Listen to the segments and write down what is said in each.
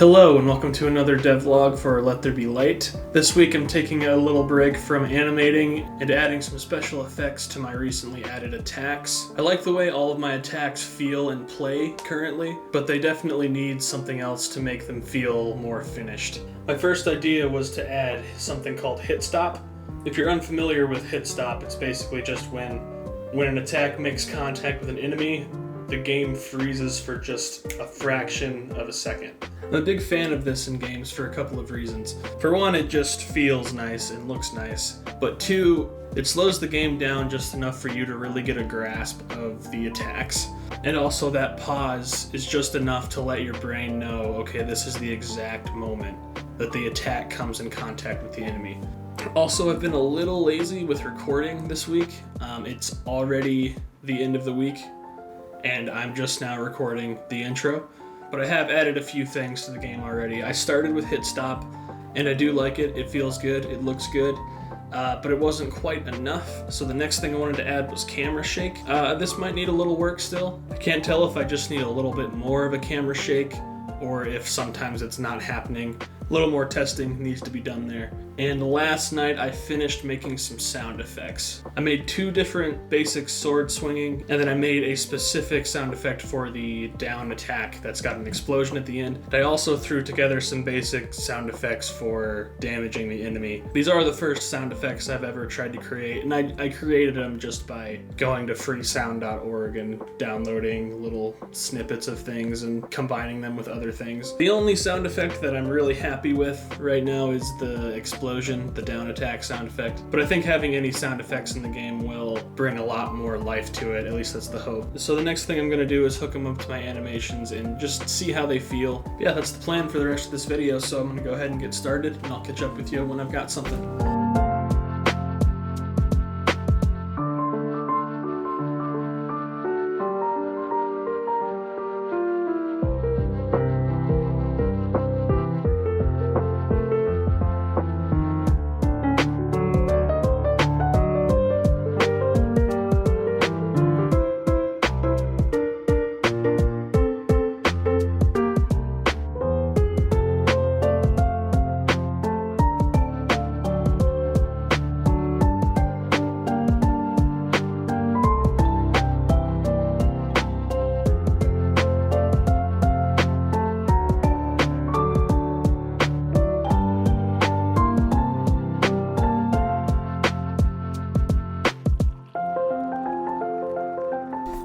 Hello and welcome to another devlog for Let There Be Light. This week I'm taking a little break from animating and adding some special effects to my recently added attacks. I like the way all of my attacks feel and play currently, but they definitely need something else to make them feel more finished. My first idea was to add something called hit stop. If you're unfamiliar with hit stop, it's basically just when an attack makes contact with an enemy, the game freezes for just a fraction of a second. I'm a big fan of this in games for a couple of reasons. For one, it just feels nice and looks nice. But two, it slows the game down just enough for you to really get a grasp of the attacks. And also that pause is just enough to let your brain know, okay, this is the exact moment that the attack comes in contact with the enemy. Also, I've been a little lazy with recording this week. It's already the end of the week, and I'm just now recording the intro. But I have added a few things to the game already. I started with hit stop, and I do like it. It feels good, it looks good, but it wasn't quite enough. So the next thing I wanted to add was camera shake. This might need a little work still. I can't tell if I just need a little bit more of a camera shake, or if sometimes it's not happening. A little more testing needs to be done there. And last night I finished making some sound effects. I made two different basic sword swinging, and then I made a specific sound effect for the down attack that's got an explosion at the end. I also threw together some basic sound effects for damaging the enemy. These are the first sound effects I've ever tried to create, and I created them just by going to freesound.org and downloading little snippets of things and combining them with other things. The only sound effect that I'm really happy with right now is the explosion, the down attack sound effect. But I think having any sound effects in the game will bring a lot more life to it, at least that's the hope. So the next thing I'm going to do is hook them up to my animations and just see how they feel. Yeah, that's the plan for the rest of this video, so I'm going to go ahead and get started, and I'll catch up with you when I've got something.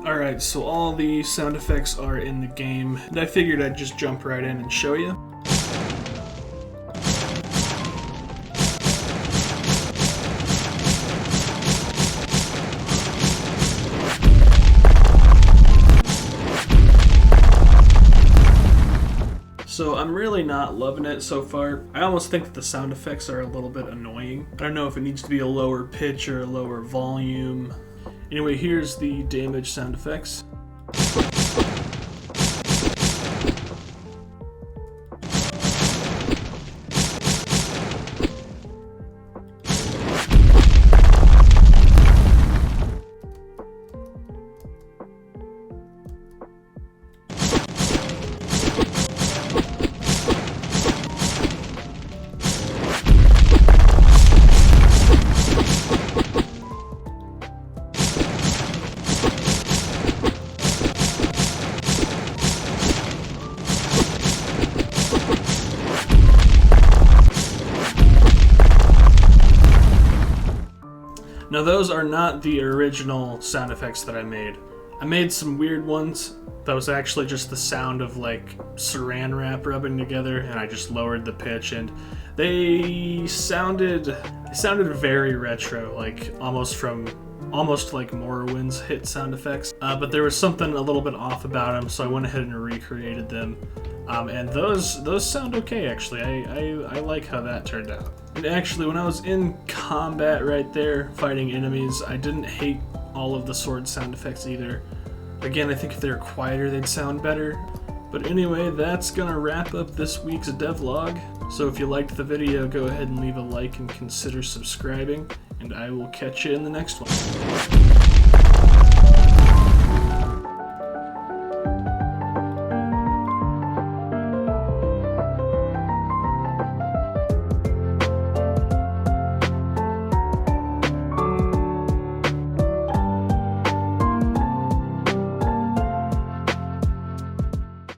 Alright, so all the sound effects are in the game, and I figured I'd just jump right in and show you. So I'm really not loving it so far. I almost think that the sound effects are a little bit annoying. I don't know if it needs to be a lower pitch or a lower volume. Anyway, here's the damage sound effects. Now those are not the original sound effects that I made. I made some weird ones that was actually just the sound of like saran wrap rubbing together, and I just lowered the pitch, and they sounded very retro, like almost like Morrowind's hit sound effects. But there was something a little bit off about them, so I went ahead and recreated them. And those sound okay, actually. I like how that turned out. And actually, when I was in combat right there, fighting enemies, I didn't hate all of the sword sound effects either. Again, I think if they were quieter, they'd sound better. But anyway, that's gonna wrap up this week's devlog. So if you liked the video, go ahead and leave a like and consider subscribing, and I will catch you in the next one.